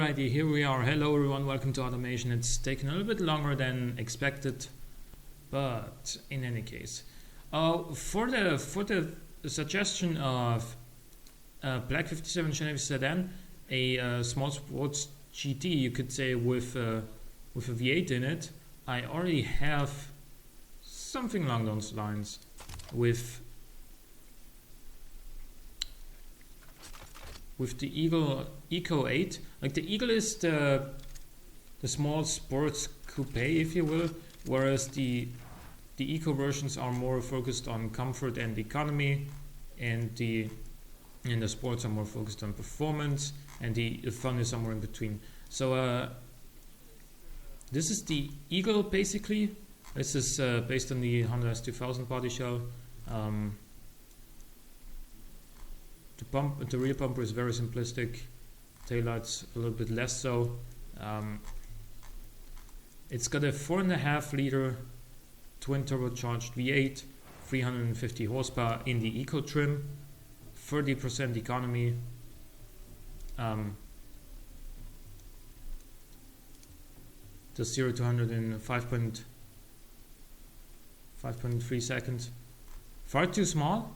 Alrighty, here we are. Hello everyone, welcome to Automation. It's taken a little bit longer than expected, but in any case, for the suggestion of Black 57 Chevy sedan, a small sports GT, you could say, with a V8 in it, I already have something along those lines with the Eagle Eco 8. Like, the Eagle is the small sports coupe, if you will, whereas the Eco versions are more focused on comfort and economy, and the sports are more focused on performance, and the fun is somewhere in between. So this is the Eagle, basically. This is based on the Honda S2000 body shell. The rear bumper is very simplistic, taillights a little bit less so. It's got a 4.5 liter twin turbocharged V8, 350 horsepower in the Eco trim, 30% economy. The 0 to 100 in 5.3 seconds. Far too small?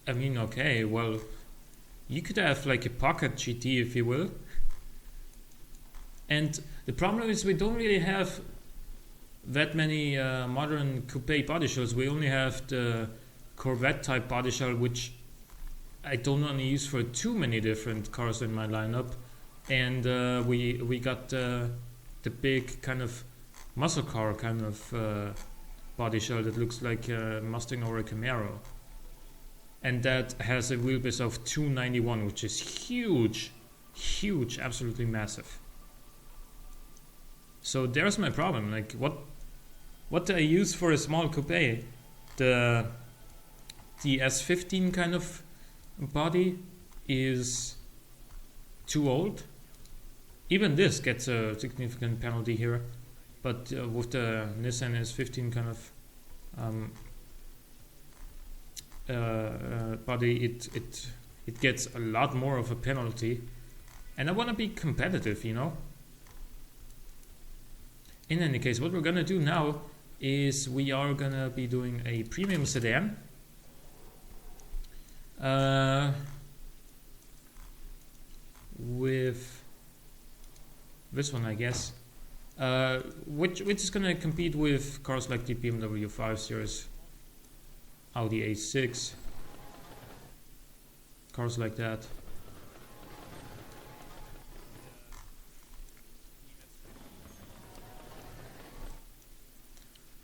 I mean, okay, well, you could have like a pocket GT, if you will. And the problem is we don't really have that many modern coupe body shells. We only have the Corvette type body shell, which I don't want to use for too many different cars in my lineup. And we got the big kind of muscle car kind of body shell that looks like a Mustang or a Camaro. And that has a wheelbase of 291, which is huge, absolutely massive. So there's my problem. Like, what do I use for a small coupe? The S15 kind of body is too old. Even this gets a significant penalty here, but with the Nissan S15 kind of body, it gets a lot more of a penalty, and I want to be competitive, you know. In any case, what we're gonna do now is we are gonna be doing a premium sedan, with this one, I guess, which is gonna compete with cars like the BMW 5 Series, Audi A6, cars like that.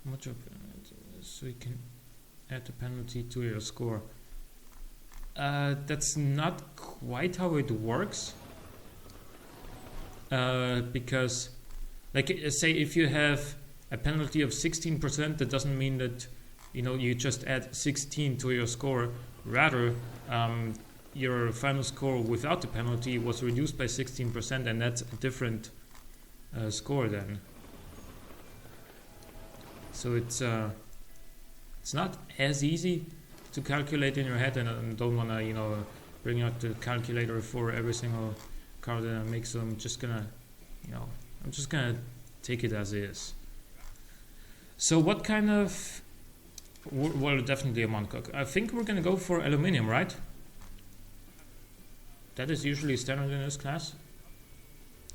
How much of so you can add the penalty to your score? That's not quite how it works, because, like, say if you have a penalty of 16%, that doesn't mean that, you know, you just add 16 to your score. Rather, your final score without the penalty was reduced by 16%, and that's a different score then. So it's not as easy to calculate in your head, and I don't want to, you know, bring out the calculator for every single car that I make. So I'm just gonna take it as is. So what kind of, well, definitely a monocoque. I think we're gonna go for aluminum, right? That is usually standard in this class.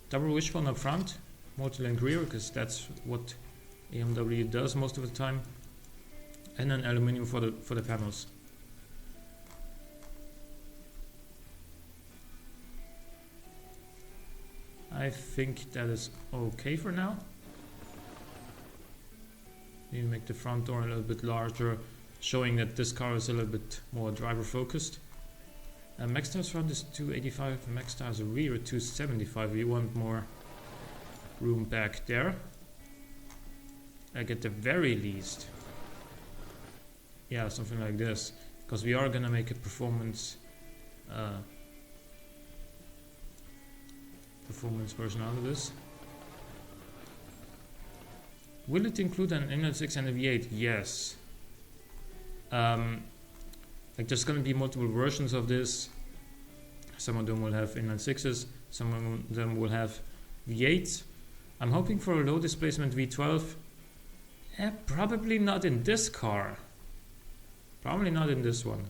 Double wishbone up front, multi-link rear, because that's what BMW does most of the time, and then aluminum for the panels. I think that is okay for now. Maybe make the front door a little bit larger, showing that this car is a little bit more driver focused. Max tires front is 285, max tires rear 275. You want more room back there. Like, at the very least, yeah, something like this, because we are gonna make a performance version out of this. Will it include an inlet 6 and a V8? Yes. Like, there's gonna be multiple versions of this. Some of them will have inline sixes, some of them will have V8s. I'm hoping for a low displacement V12. Probably not in this car. Probably not in this one.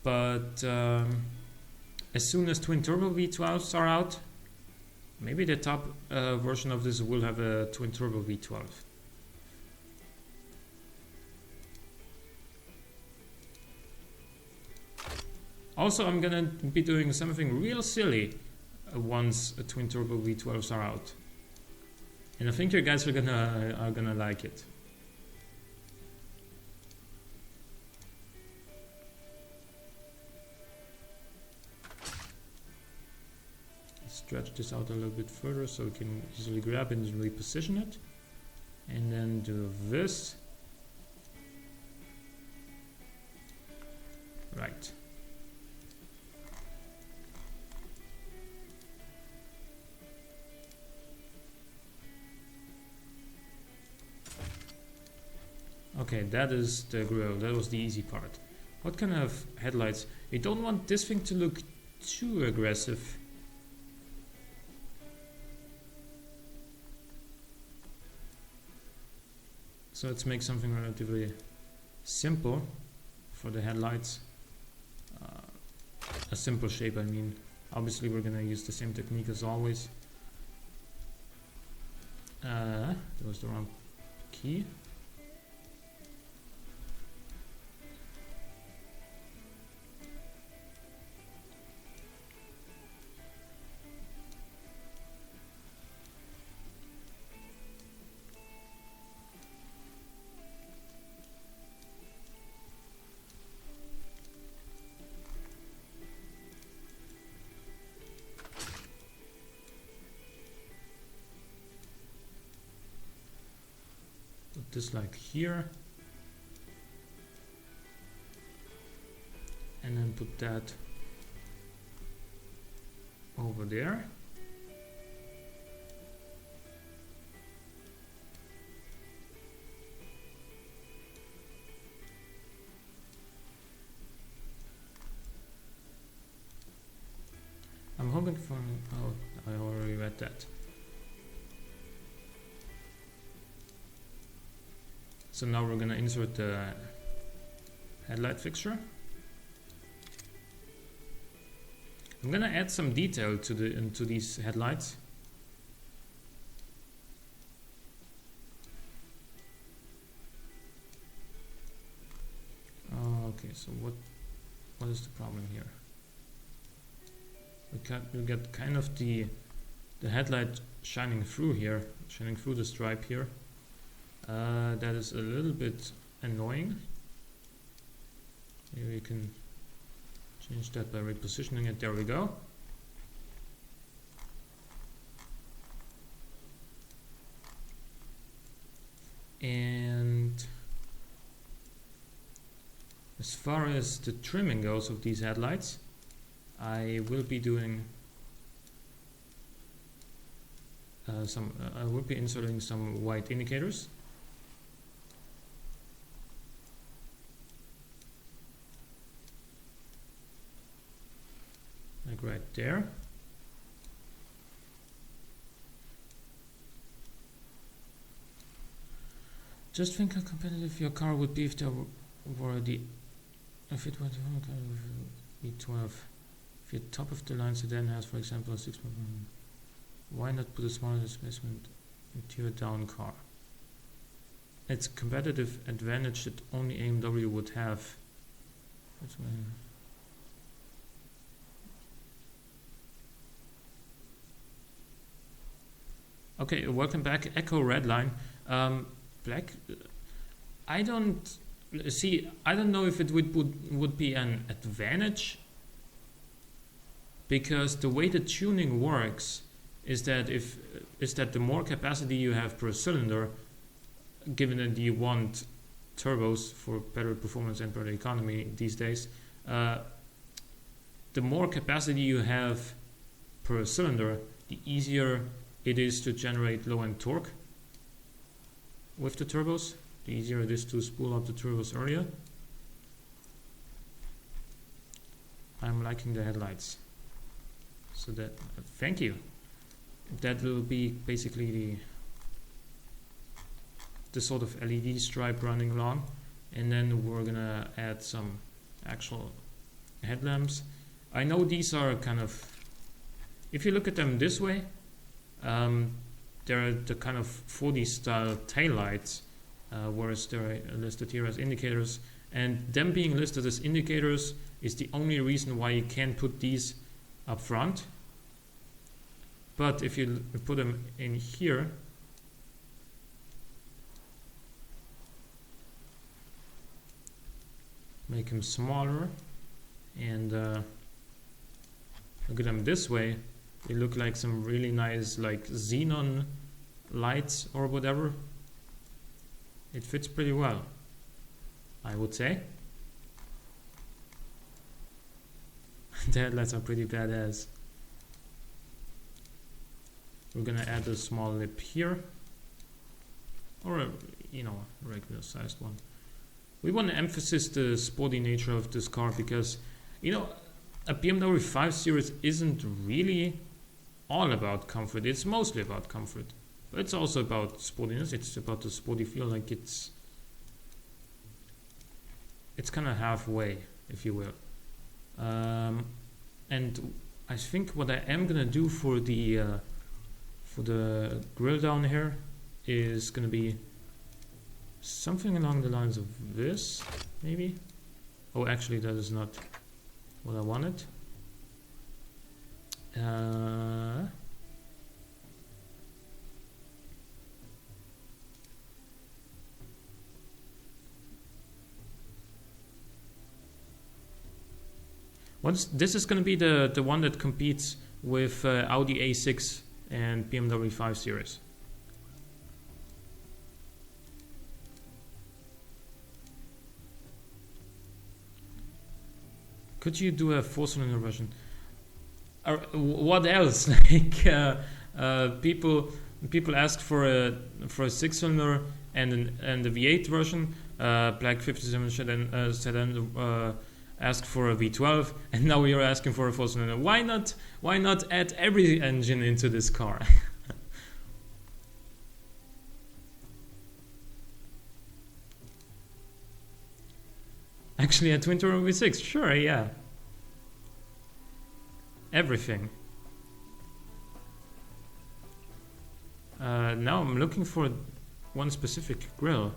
But as soon as twin turbo V12s are out, maybe the top version of this will have a twin turbo V12. Also, I'm gonna be doing something real silly once a twin turbo V12s are out, and I think you guys are gonna like it. Stretch this out a little bit further so we can easily grab it and reposition it, and then do this. Right. Okay, that is the grill. That was the easy part. What kind of headlights? You don't want this thing to look too aggressive. So let's make something relatively simple for the headlights. A simple shape, I mean. Obviously we're gonna use the same technique as always. That was the wrong key. Put this like here, and then put that over there. I'm hoping for, oh, I already read that. So now we're gonna insert the headlight fixture. I'm gonna add some detail into these headlights. Okay, so what is the problem here? We got kind of the headlight shining through here, shining through the stripe here. That is a little bit annoying. Maybe we can change that by repositioning it. There we go. And as far as the trimming goes of these headlights, I will be doing I will be inserting some white indicators. Like right there. Just think how competitive your car would be if there were if it were the V12. If your top of the line sedan has, for example, a 6.1, why not put a smaller displacement into your down car? It's a competitive advantage that only AMW would have. That's why. Okay, welcome back. Echo Redline. Black. I don't know if it would be an advantage, because the way the tuning works is that the more capacity you have per cylinder, given that you want turbos for better performance and better economy these days, the more capacity you have per cylinder, the easier it is to generate low-end torque with the turbos, the easier it is to spool up the turbos earlier. I'm liking the headlights. So that, thank you. That will be basically the sort of LED stripe running along, and then we're gonna add some actual headlamps. I know these are kind of, if you look at them this way, they're the kind of 40 style taillights, whereas they're listed here as indicators, and them being listed as indicators is the only reason why you can put these up front. But if you put them in here, make them smaller, and look at them this way, they look like some really nice like xenon lights or whatever. It fits pretty well, I would say. The headlights are pretty badass. We're gonna add a small lip here, or a, you know, regular sized one. We want to emphasize the sporty nature of this car because, you know, a BMW 5 Series isn't really all about comfort. It's mostly about comfort, but it's also about sportiness. It's about the sporty feel. Like it's kind of halfway, if you will. And I think what I am gonna do for the grill down here is gonna be something along the lines of this, maybe. Oh, actually, that is not what I wanted. This is going to be the one that competes with Audi A6 and BMW 5 Series. Could you do a 4-cylinder version? Or what else? Like people ask for a 6-cylinder and a V8 version. Black 57 sedan asked for a V12, and now we are asking for a 4-cylinder. Why not add every engine into this car? Actually, a twin-turbo V6, sure, yeah. Everything. Now I'm looking for one specific grill.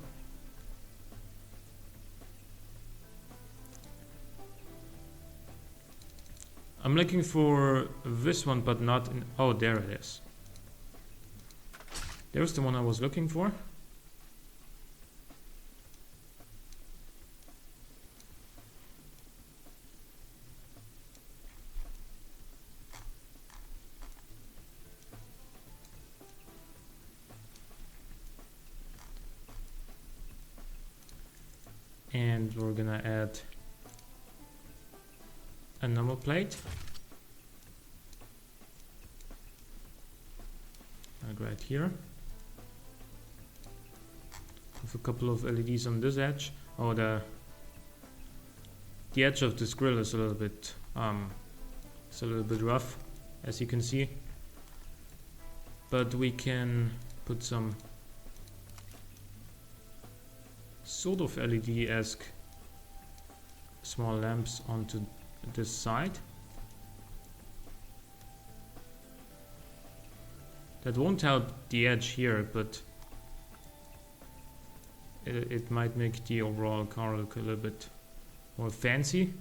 I'm looking for this one, but not in... Oh, there it is. There's the one I was looking for. And we're gonna add a number plate, like right here, with a couple of LEDs on this edge. Oh, the edge of this grill is a little bit rough, as you can see, but we can put some sort of LED-esque small lamps onto this side. That won't help the edge here, but it might make the overall car look a little bit more fancy.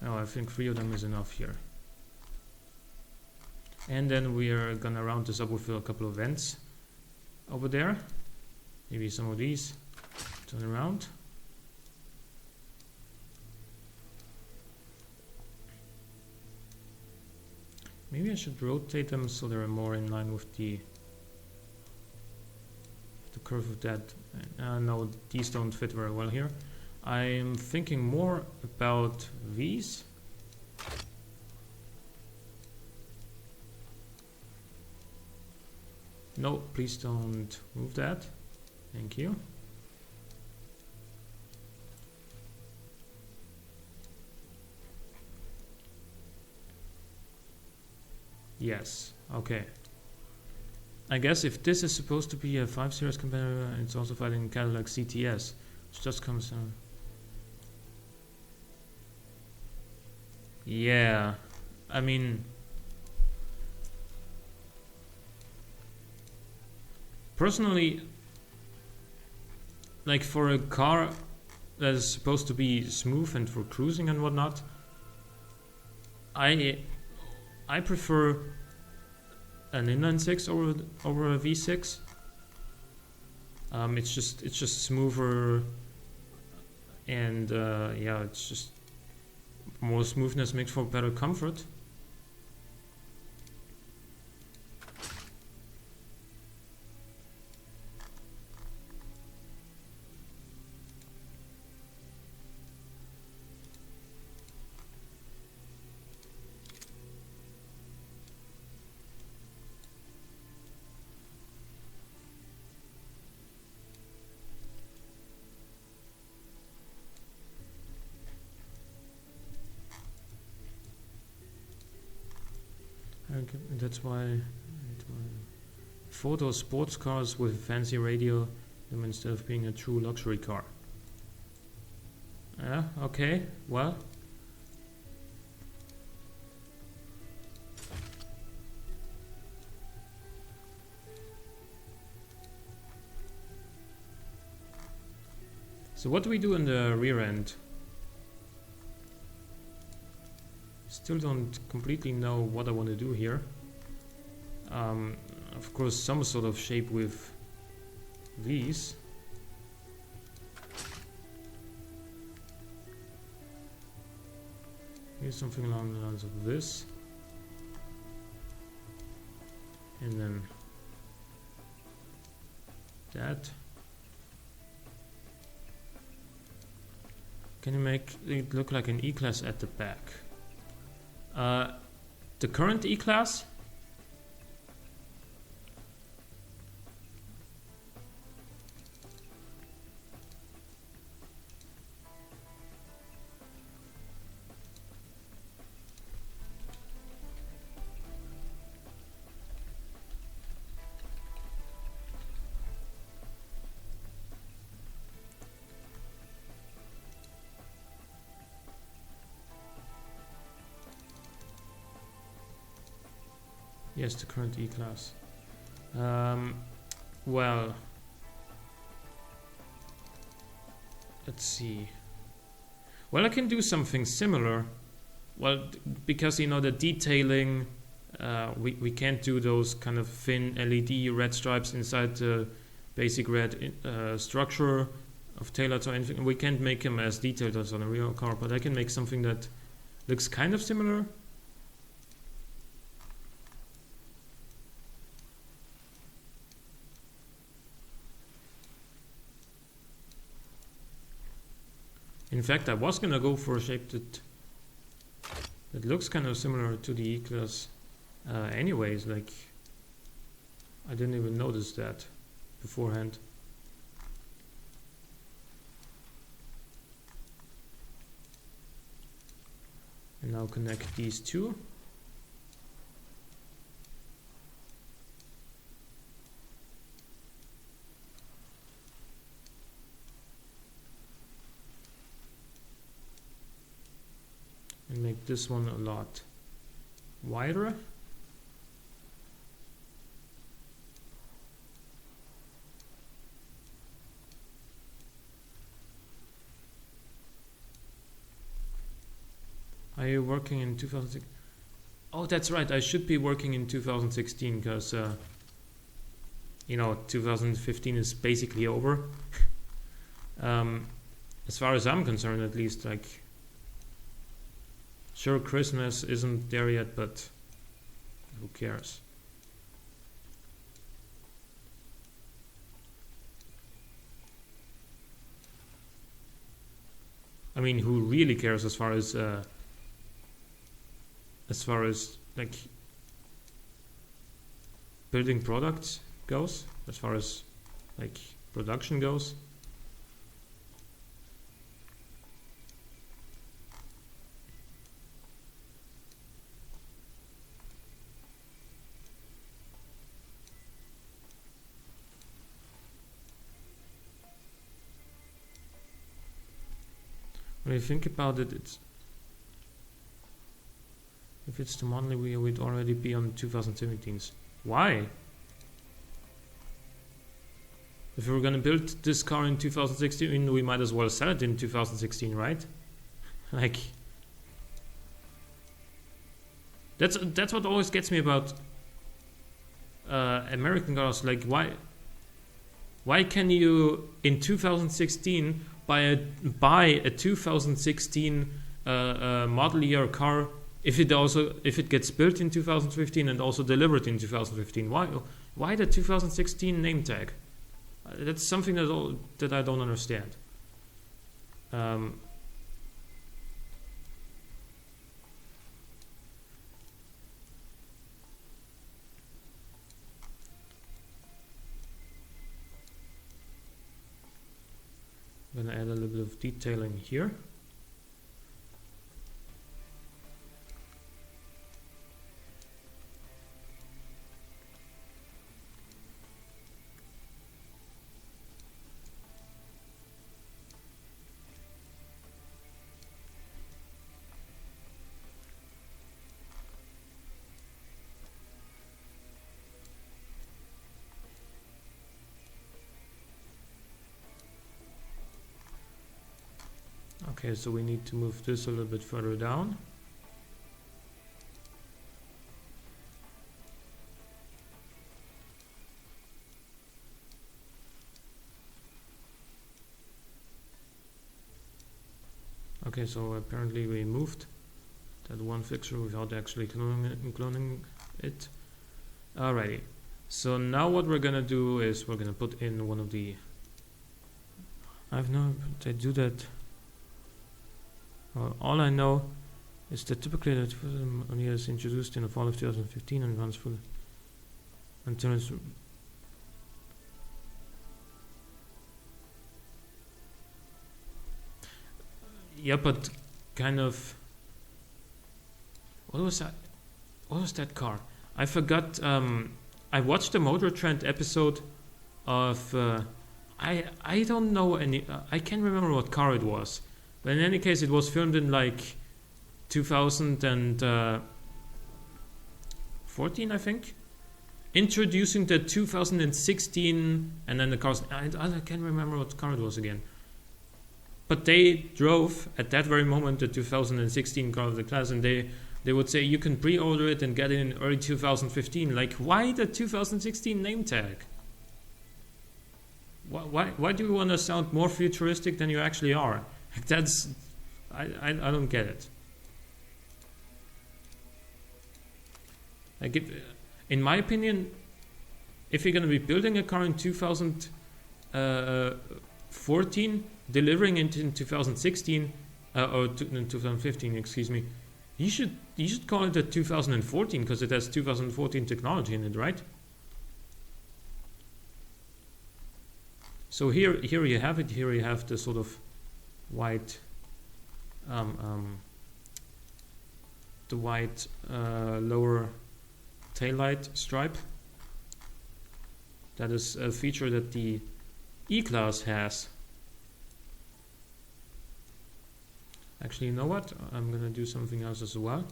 Oh, I think 3 of them is enough here. And then we are gonna round this up with a couple of vents over there. Maybe some of these. Turn around. Maybe I should rotate them so they're more in line with the curve of that. No, these don't fit very well here. I'm thinking more about these. No, please don't move that. Thank you. Yes. Okay. I guess if this is supposed to be a 5 Series competitor, it's also fighting Cadillac CTS, which just comes. Yeah. I mean, personally, like for a car that is supposed to be smooth and for cruising and whatnot, I prefer an inline six over a V6. It's just smoother, and yeah, it's just more smoothness makes for better comfort. Okay, that's why photo sports cars with fancy radio instead of being a true luxury car. Yeah, okay, well. So what do we do in the rear end? Still don't completely know what I want to do here. Of course, some sort of shape with these. Here's something along the lines of this. And then that. Can you make it look like an E-Class at the back? The current E-Class? Yes, the current E-Class. Well, let's see. Well, I can do something similar. Well, because you know the detailing, we can't do those kind of thin LED red stripes inside the basic red structure of taillights or anything. We can't make them as detailed as on a real car, but I can make something that looks kind of similar. In fact, I was gonna go for a shape that looks kind of similar to the E-Class anyways, like I didn't even notice that beforehand. And now connect these two. And make this one a lot wider. Are you working in 2016? Oh, that's right. I should be working in 2016 because, you know, 2015 is basically over. As far as I'm concerned, at least, like, sure, Christmas isn't there yet, but who cares? I mean, who really cares as far as like building products goes, as far as like production goes? when you think about it, if it's the monthly, we would already be on 2017s. Why? If we were gonna build this car in 2016, we might as well sell it in 2016, right? Like, that's what always gets me about American cars. Like, why can you in 2016 buy a 2016 model year car if it gets built in 2015 and also delivered in 2015? Why the 2016 name tag? That's something that I don't understand. I'm gonna add a little bit of detailing here. Okay, so we need to move this a little bit further down. Okay, so apparently we moved that one fixture without actually cloning it. Alrighty, so now what we're gonna do is we're gonna put in one of the... they do that. Well, all I know is that typically that only is introduced in the fall of 2015 and runs for until it's... Yeah, but kind of... What was that? What was that car? I forgot. I watched the Motor Trend episode of... I don't know any... I can't remember what car it was. But in any case, it was filmed in like 2014, I think. Introducing the 2016 and then the cars. I can't remember what car it was again. But they drove at that very moment the 2016 car of the class, and they would say you can pre-order it and get it in early 2015. Like, why the 2016 name tag? Why do you want to sound more futuristic than you actually are? That's... I don't get it. Like, in my opinion, if you're going to be building a car in 2014, delivering it in 2016 or in 2015, excuse me, you should call it a 2014 because it has 2014 technology in it, right? So here you have it. Here you have the sort of white, the white lower taillight stripe. That is a feature that the E-Class has. Actually, you know what? I'm gonna do something else as well.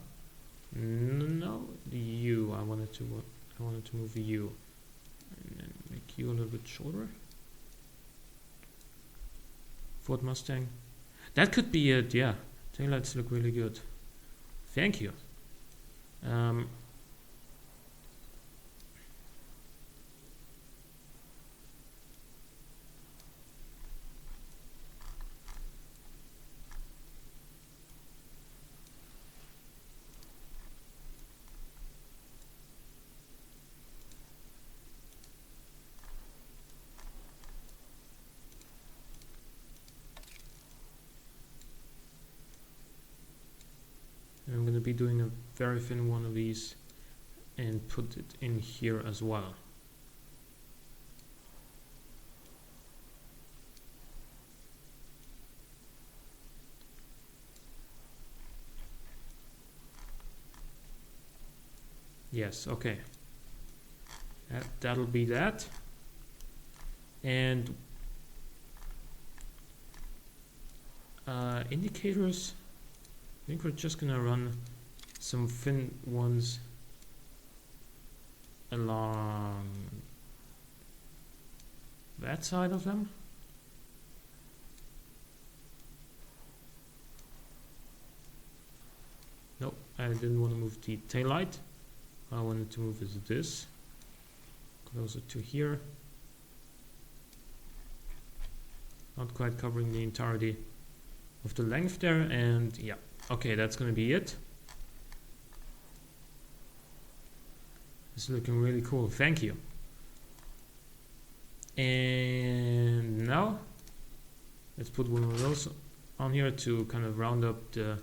No, the U. I wanted to move the U and then make you a little bit shorter. Ford Mustang. That could be it. Yeah, taillights look really good. Thank you. I'm going to be doing a very thin one of these and put it in here as well. Yes, okay. That'll be that. And Indicators, I think we're just gonna run some thin ones along that side of them. Nope, I didn't want to move the tail light. I wanted to move this closer to here. Not quite covering the entirety of the length there, and yeah, okay, that's gonna be it. It's looking really cool, thank you. And now let's put one of those on here to kind of round up the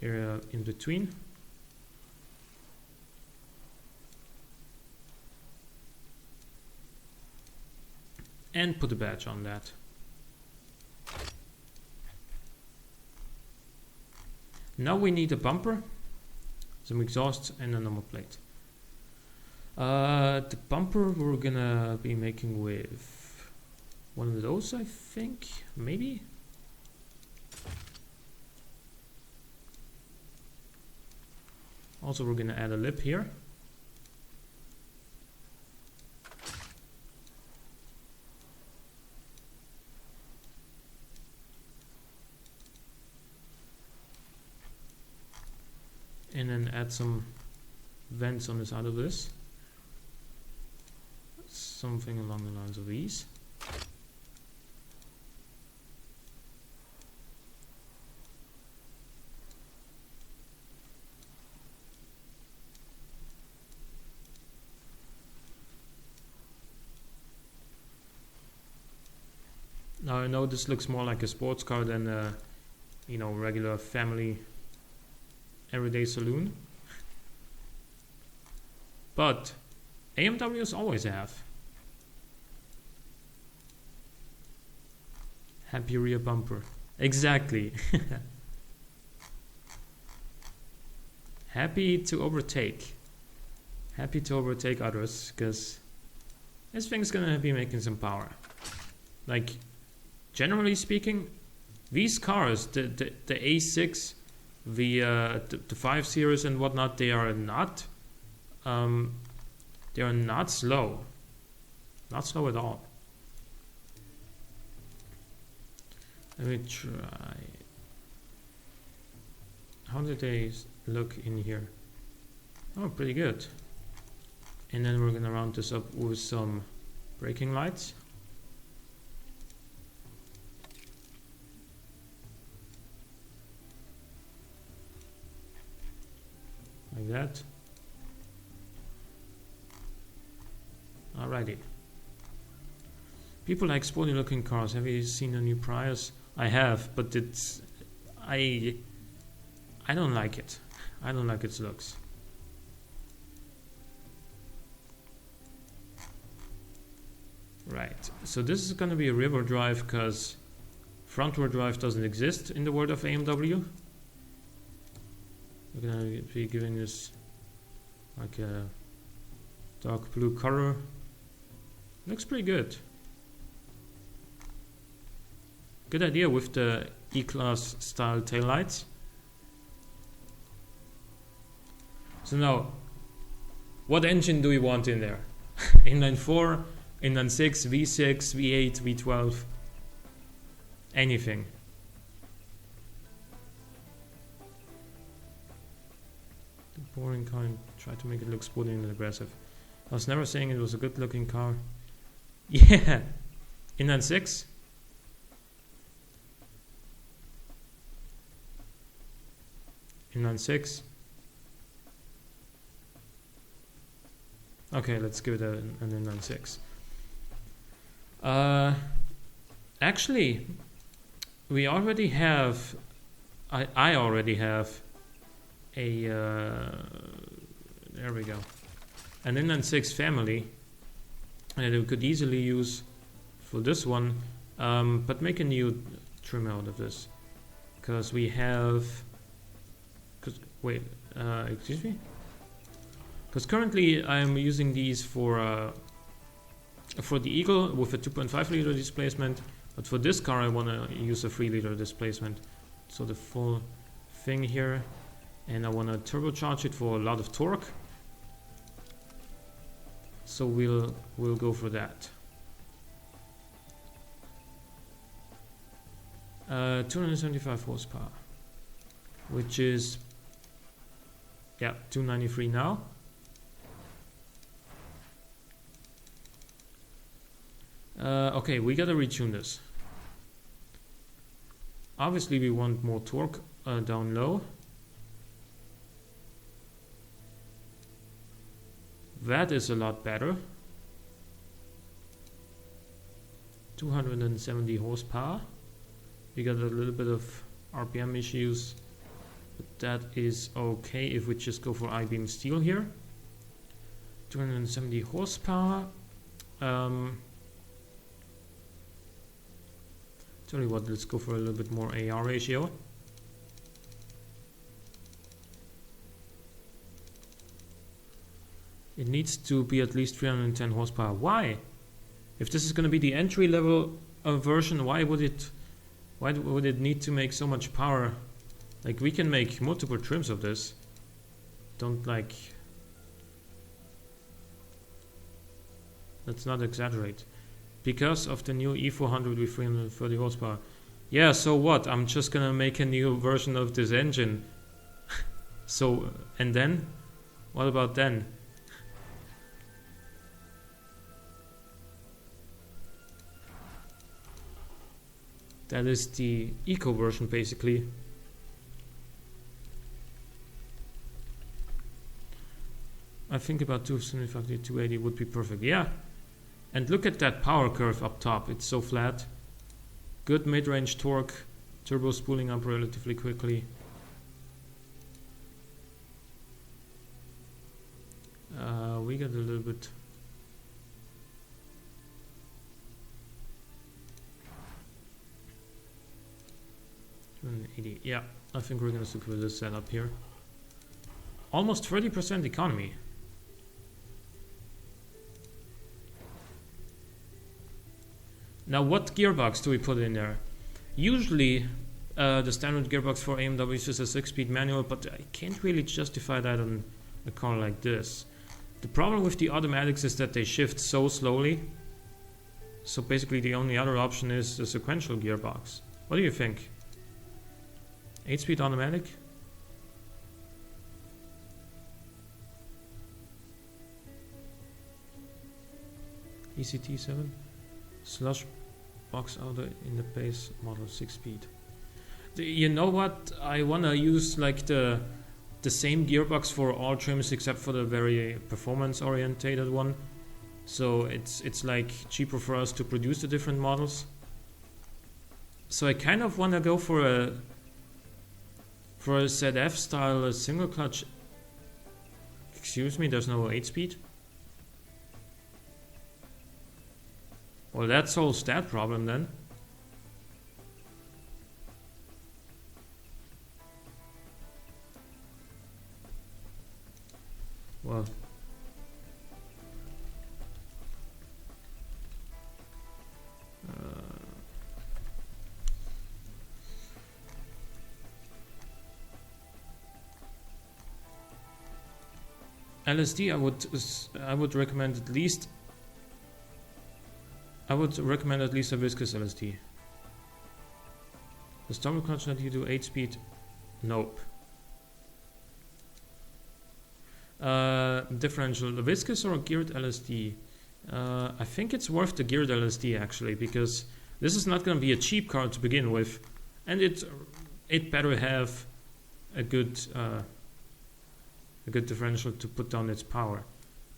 area in between. And put a badge on that. Now we need a bumper, some exhaust, and a number plate. The bumper we're gonna be making with one of those, I think, maybe. Also, we're gonna add a lip here. And then add some vents on the side of this. Something along the lines of these. Now I know this looks more like a sports car than a, you know, regular family everyday saloon, but AMWs always have. Happy rear bumper. Exactly. Happy to overtake. Happy to overtake others, because this thing's gonna be making some power. Like, generally speaking, these cars, the A6, the 5 Series and whatnot, they are not slow. Not slow at all. Let me try. How did they look in here? Oh, pretty good. And then we're gonna round this up with some braking lights. Like that. Alrighty. People like sporty looking cars. Have you seen the new Prius? I have, but it's I don't like it. I don't like its looks. Right. So this is going to be a rear drive because front wheel drive doesn't exist in the world of AMW. We're going to be giving this like a dark blue color. Looks pretty good. Good idea with the E-Class style taillights. So now, what engine do we want in there? Inline 4, inline 6, V6, V8, V12, anything. The boring kind, try to make it look sporty and aggressive. I was never saying it was a good looking car. Yeah, inline 6. Inline 6. Okay, let's give it an inline 6. Actually, we already have. I already have a. There we go. An inline 6 family that we could easily use for this one, but make a new trim out of this because we have. Wait, excuse me? Because currently I'm using these for the Eagle with a 2.5 liter displacement, but for this car I want to use a 3 liter displacement. so the full thing here, and I want to turbocharge it for a lot of torque. So we'll go for that. 275 horsepower, which is 293 now. Okay, we gotta retune this. Obviously we want more torque down low. That is a lot better. 270 horsepower. We got a little bit of RPM issues, but that is okay if we just go for I-beam steel here. 270 horsepower. Tell you what, let's go for a little bit more AR ratio. It needs to be at least 310 horsepower. Why? If this is going to be the entry level version, why would it need to make so much power? Like, we can make multiple trims of this. Let's not exaggerate. Because of the new E400 with 330 horsepower. Yeah, so what? I'm just gonna make a new version of this engine. So, and then? What about then? That is the eco version, basically. I think about 275 to 280 would be perfect. Yeah. And look at that power curve up top. It's so flat. Good mid-range torque. Turbo spooling up relatively quickly. We got a little bit. $280. Yeah, I think we're gonna stick with this setup here. Almost 30% economy. Now, what gearbox do we put in there? Usually, the standard gearbox for AMWs is a 6-speed manual, but I can't really justify that on a car like this. The problem with the automatics is that they shift so slowly. So basically, the only other option is the sequential gearbox. What do you think? 8-speed automatic? ECT7? Slush box auto in the base model 6-speed. You know what? I wanna use like the same gearbox for all trims except for the very performance orientated one. So it's like cheaper for us to produce the different models. So I kind of wanna go for a ZF style single clutch. Excuse me, there's no 8-speed. Well, that solves that problem then. Well, LSD, I would recommend at least. I would recommend at least a viscous LSD. The stomach clutch that you do 8-speed? Nope. Differential, the viscous or a geared LSD? I think it's worth the geared LSD actually, because this is not going to be a cheap car to begin with, and it better have a good differential to put down its power.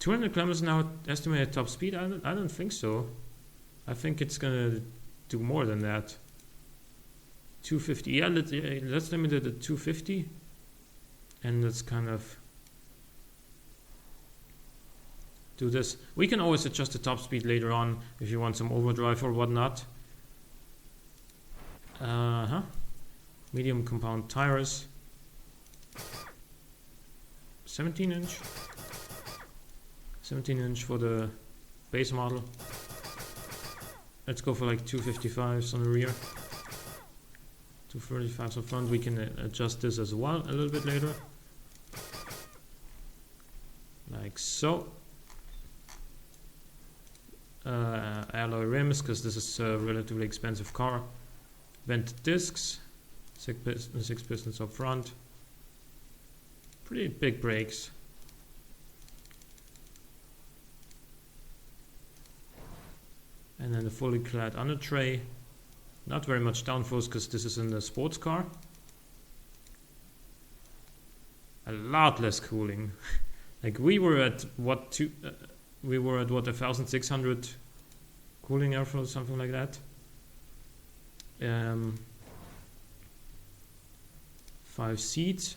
200 kilometers an hour estimated top speed? I don't think so. I think it's gonna do more than that. 250. Yeah, let's limit it at 250, and let's kind of do this. We can always adjust the top speed later on if you want some overdrive or whatnot. Medium compound tires. 17 inch. 17 inch for the base model. Let's go for like 255s on the rear. 235 up front. We can adjust this as well a little bit later. Like so. Alloy rims, because this is a relatively expensive car. Vented discs. 6 pistons up front. Pretty big brakes. And then the fully clad under tray. Not very much downforce because this is in the sports car. A lot less cooling. Like we were at what 1600 cooling airflow, something like that. 5 seats.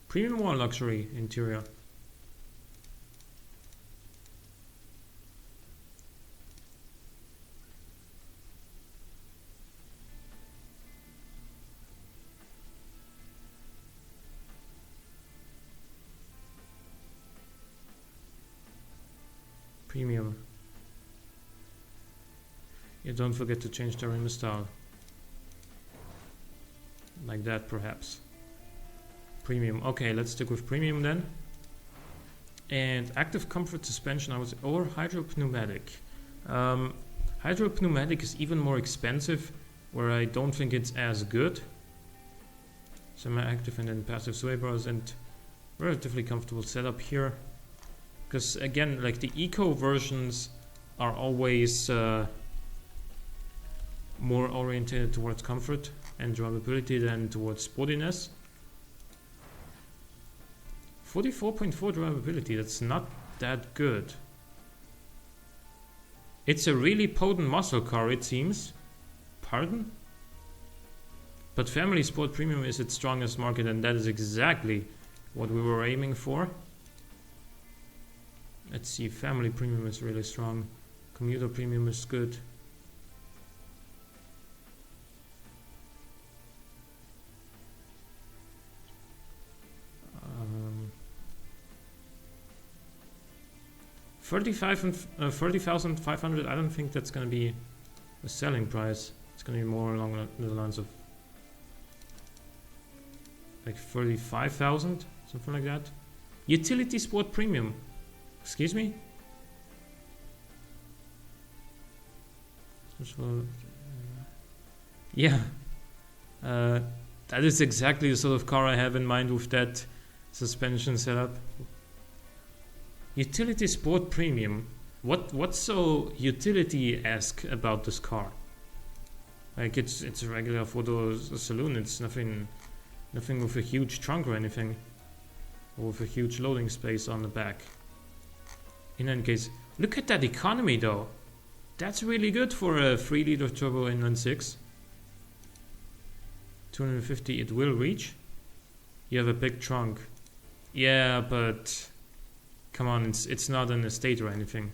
Premium or luxury interior? Premium. Yeah, don't forget to change the rim style. Like that, perhaps. Premium. Okay, let's stick with premium then. And active comfort suspension, I would say, or hydropneumatic. Hydropneumatic is even more expensive, where I don't think it's as good. Semi-active and then passive sway bars, and relatively comfortable setup here. Because again, like the eco versions are always more oriented towards comfort and drivability than towards sportiness. 44.4 drivability, that's not that good. It's a really potent muscle car, it seems. Pardon? But Family Sport Premium is its strongest market, and that is exactly what we were aiming for. Let's see, Family Premium is really strong. Commuter Premium is good. Um, 30,500, I don't think that's going to be a selling price. It's going to be more along the lines of like 35,000, something like that. Utility Sport Premium. Excuse me? Yeah. That is exactly the sort of car I have in mind with that suspension setup. Utility Sport Premium. What's so utility-esque about this car? Like it's a regular photo saloon. It's nothing with a huge trunk or anything, or with a huge loading space on the back. In any case, look at that economy though. That's really good for a 3-liter turbo inline 6. 250 it will reach. You have a big trunk. Yeah, but come on, it's not an estate or anything.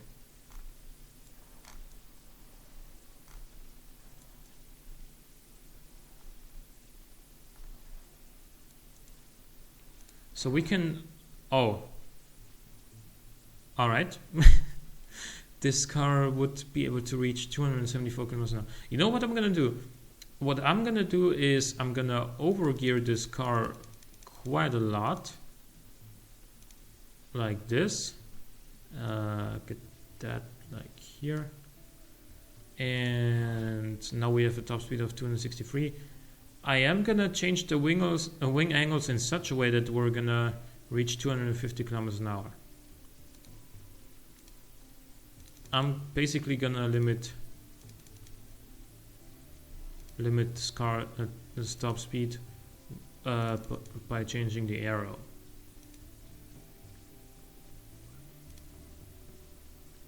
So we can... Oh. Alright. This car would be able to reach 274 kilometers an hour. You know what I'm gonna do? What I'm gonna do is I'm gonna overgear this car quite a lot. Like this. Get that like here. And now we have a top speed of 263. I am gonna change the wing angles in such a way that we're gonna reach 250 kilometers an hour. I'm basically gonna limit this car the top speed by changing the arrow.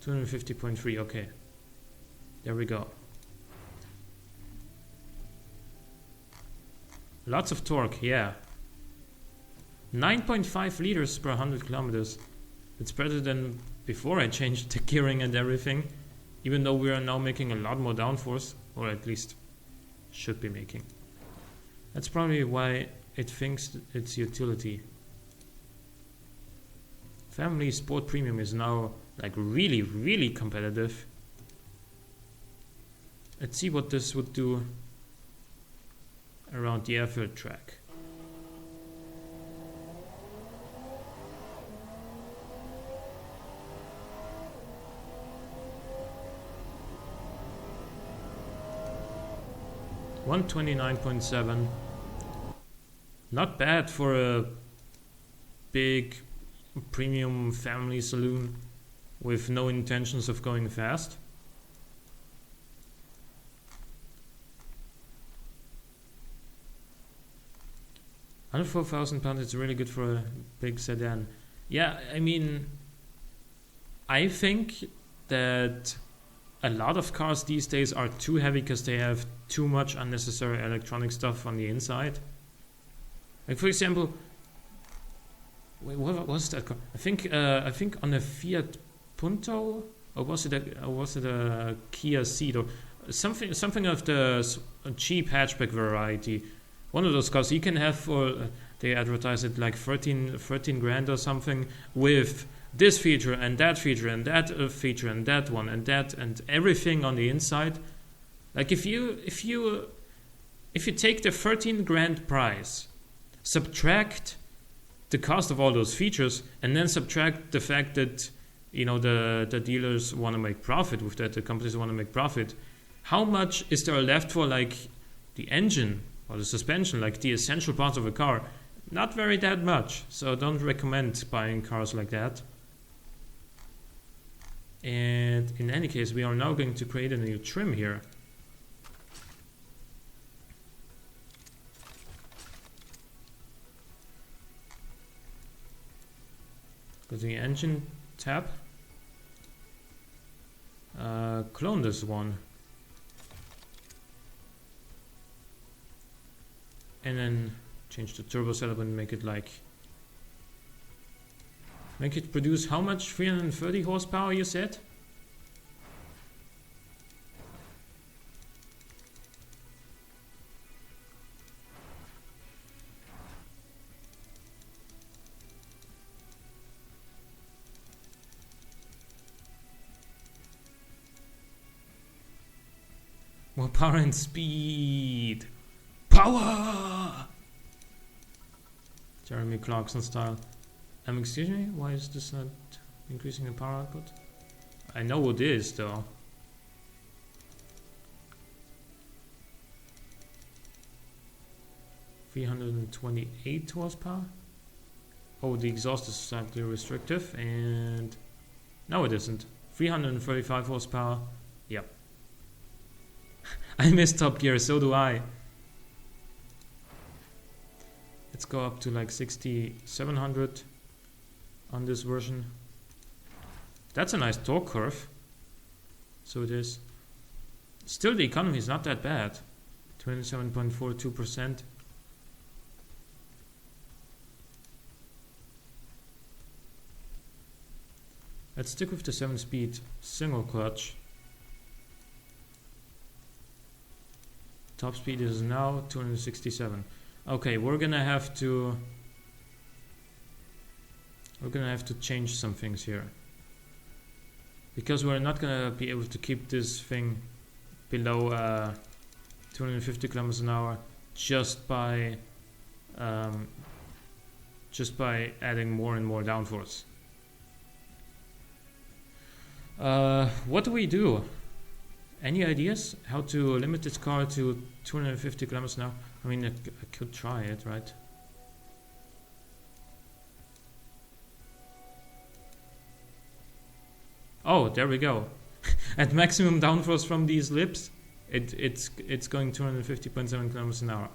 250.3, okay. There we go. Lots of torque, yeah. 9.5 liters per 100 kilometers. It's better than before I changed the gearing and everything. Even though we are now making a lot more downforce, or at least should be making. That's probably why it thinks its utility. Family Sport Premium is now like really, really competitive. Let's see what this would do around the airfield track. $129.7. Not bad for a big premium family saloon with no intentions of going fast. Under £4,000, it's really good for a big sedan. Yeah, I mean, I think that a lot of cars these days are too heavy because they have too much unnecessary electronic stuff on the inside. Like, for example, wait, what was that car? I think on a Fiat Punto, or was it a Kia Ceed, or something of the cheap hatchback variety. One of those cars you can have for, they advertise it like 13 grand or something, with this feature and that feature and that feature and that one and that and everything on the inside. Like if you take the 13 grand price, subtract the cost of all those features, and then subtract the fact that, you know, the dealers want to make profit with that, the companies want to make profit, how much is there left for like the engine or the suspension, like the essential parts of a car? Not very that much. So don't recommend buying cars like that. And in any case, we are now going to create a new trim here. Go to the engine tab. Clone this one. And then change the turbo setup and make it like, make it produce how much? 330 horsepower, you said? More power and speed. Power! Jeremy Clarkson style. Excuse me, why is this not increasing the power output? I know it is though. $328 horsepower. Oh, the exhaust is slightly restrictive, and no, it isn't. 335 horsepower. Yep. I miss Top Gear, so do I. Let's go up to like 6,700 on this version. That's a nice torque curve. So it is. Still, the economy is not that bad. 27.42%. Let's stick with the 7-speed single clutch. Top speed is now 267. Okay, we're gonna have to change some things here, because we're not gonna be able to keep this thing below 250 kilometers an hour just by adding more and more downforce. What do we do? Any ideas how to limit this car to 250 kilometers an hour? I mean, I could try it, right? Oh, there we go. At maximum downforce from these lips, it's going 250.7 kilometers an hour.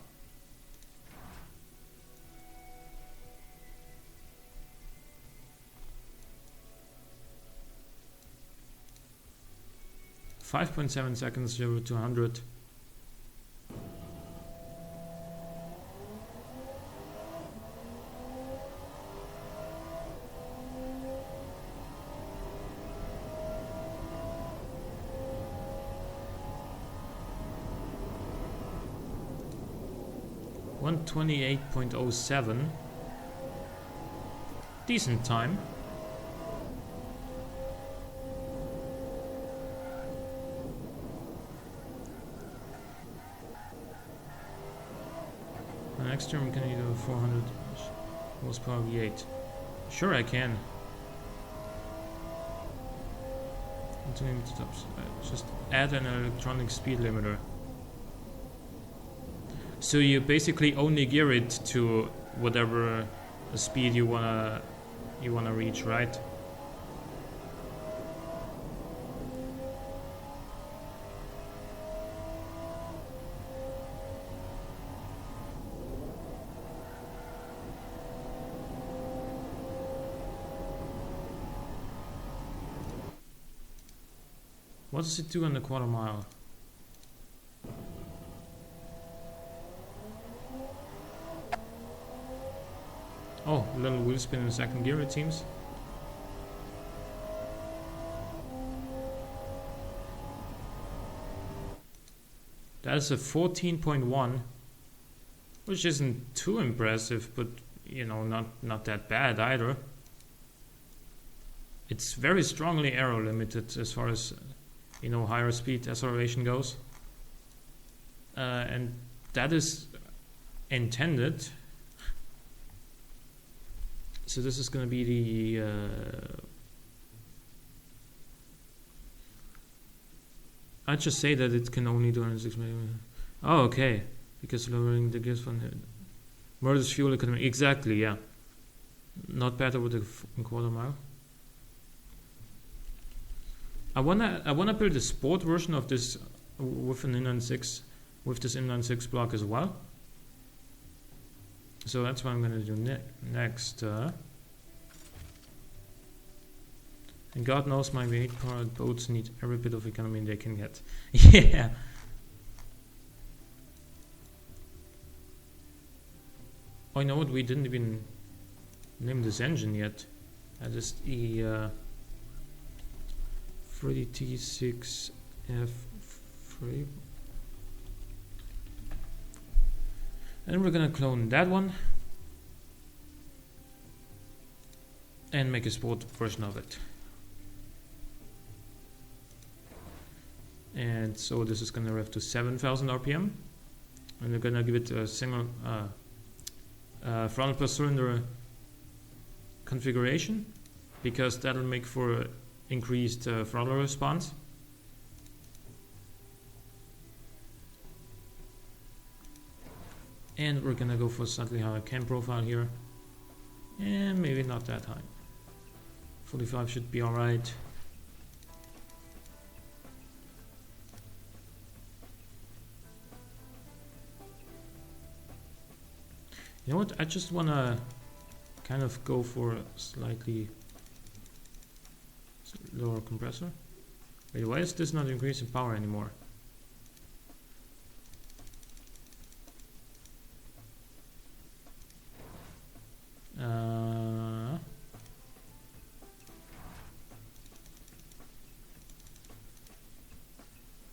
.7 seconds, 0 to 100. .128.07. Decent time. next term, can you do 400 horsepower V8? Sure, I can. Just add an electronic speed limiter. So you basically only gear it to whatever speed you wanna reach, right? What does it do on the quarter mile? Oh, a little wheel spin in second gear, it seems. That is a 14.1, which isn't too impressive, but you know, not that bad either. It's very strongly aero limited as far as you know, higher speed acceleration goes, and that is intended. So this is going to be the I'd just say that it can only do 106 maybe. Oh, okay, because lowering the gears from the murders fuel economy. Exactly, yeah. Not better with a quarter mile. I wanna build a sport version of this with an inline six, with this inline six block as well. So that's what I'm gonna do next. And God knows my V8 powered boats need every bit of economy they can get. Yeah. Oh, you know what? We didn't even name this engine yet. That is the 3T6F3. And we're gonna clone that one and make a sport version of it. And so this is gonna rev to 7,000 RPM, and we're gonna give it a single throttle per cylinder configuration, because that'll make for increased throttle response. And we're gonna go for slightly higher cam profile here, and maybe not that high. 45 should be alright. You know what? I just wanna kind of go for a slightly lower compressor. Wait, why is this not increasing power anymore?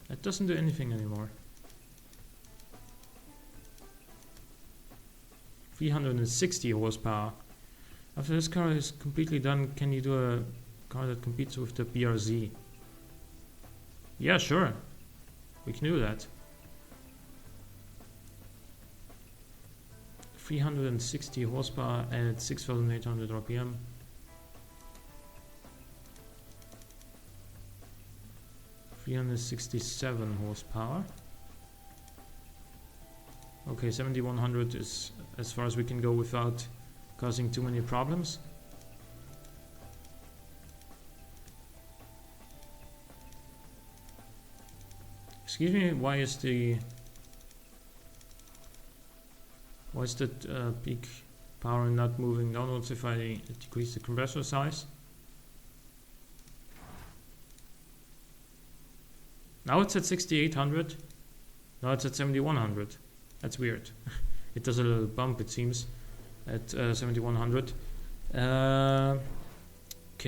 That doesn't do anything anymore. 360 horsepower. After this car is completely done, can you do a car that competes with the BRZ? Yeah, sure. We can do that. 360 horsepower at 6,800 RPM. $367 horsepower. Okay, 7,100 is as far as we can go without causing too many problems. Excuse me, why is the peak power not moving downwards if I decrease the compressor size? Now it's at 6,800. Now it's at 7,100. That's weird. It does a little bump, it seems, at 7,100. Cam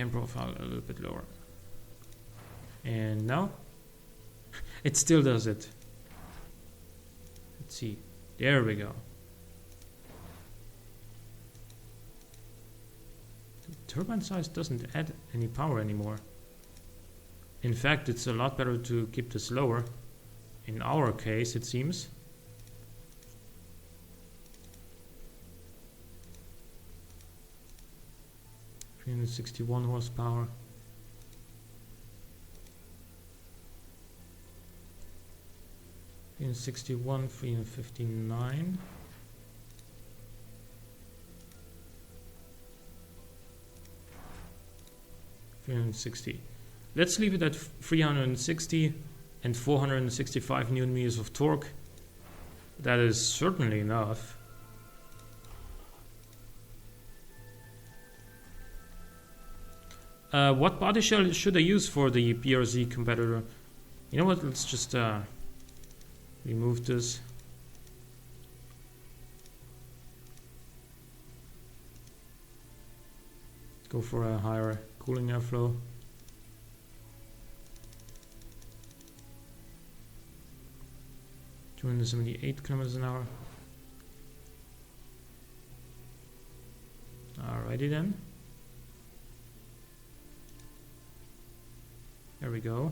profile a little bit lower. And now it still does it. Let's see. There we go. The turbine size doesn't add any power anymore. In fact, it's a lot better to keep this lower. In our case, it seems. 361 horsepower. In 61, 359. $360. Let's leave it at 360 and 465 Newton meters of torque. That is certainly enough. What body shell should I use for the BRZ competitor? You know what? Let's just remove this. Go for a higher cooling airflow. $278 kilometers an hour. Alrighty then. There we go.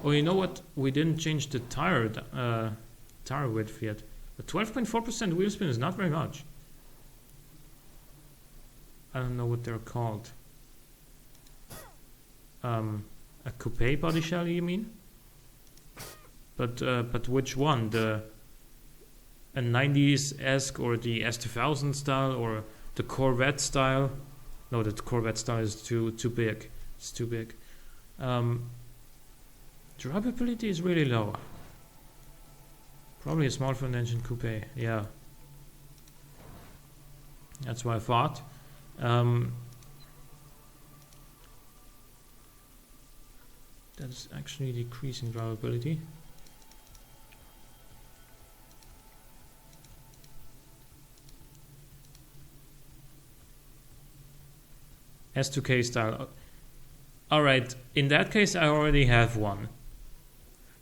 Oh, you know what? We didn't change the tire width yet. The 12.4% wheel spin is not very much. I don't know what they're called. A coupe body shell, you mean? But which one? A 90s-esque or the S2000 style or the Corvette style? No, the Corvette style is too big. It's too big. Durability is really low. Probably a small front engine coupe. Yeah, that's what I thought. That's actually decreasing drivability. S2K style. Alright, in that case I already have one.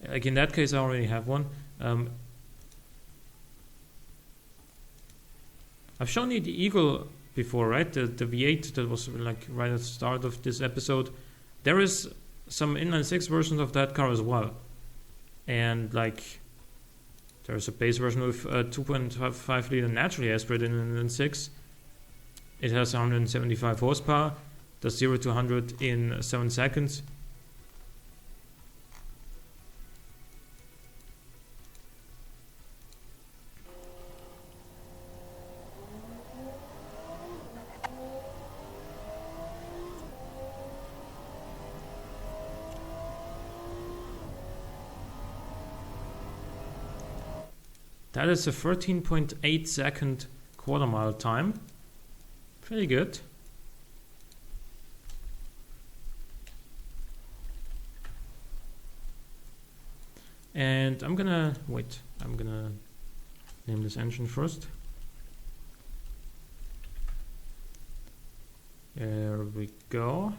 Like in that case I already have one. I've shown you the Eagle before, right? The V8 that was like right at the start of this episode. There is some inline-six versions of that car as well. And like there's a base version with 2.5 liter naturally aspirated inline-six. It has 175 horsepower. Does 0 to 100 in 7 seconds. That is a 13.8 second quarter mile time. Pretty good. And I'm gonna name this engine first. There we go.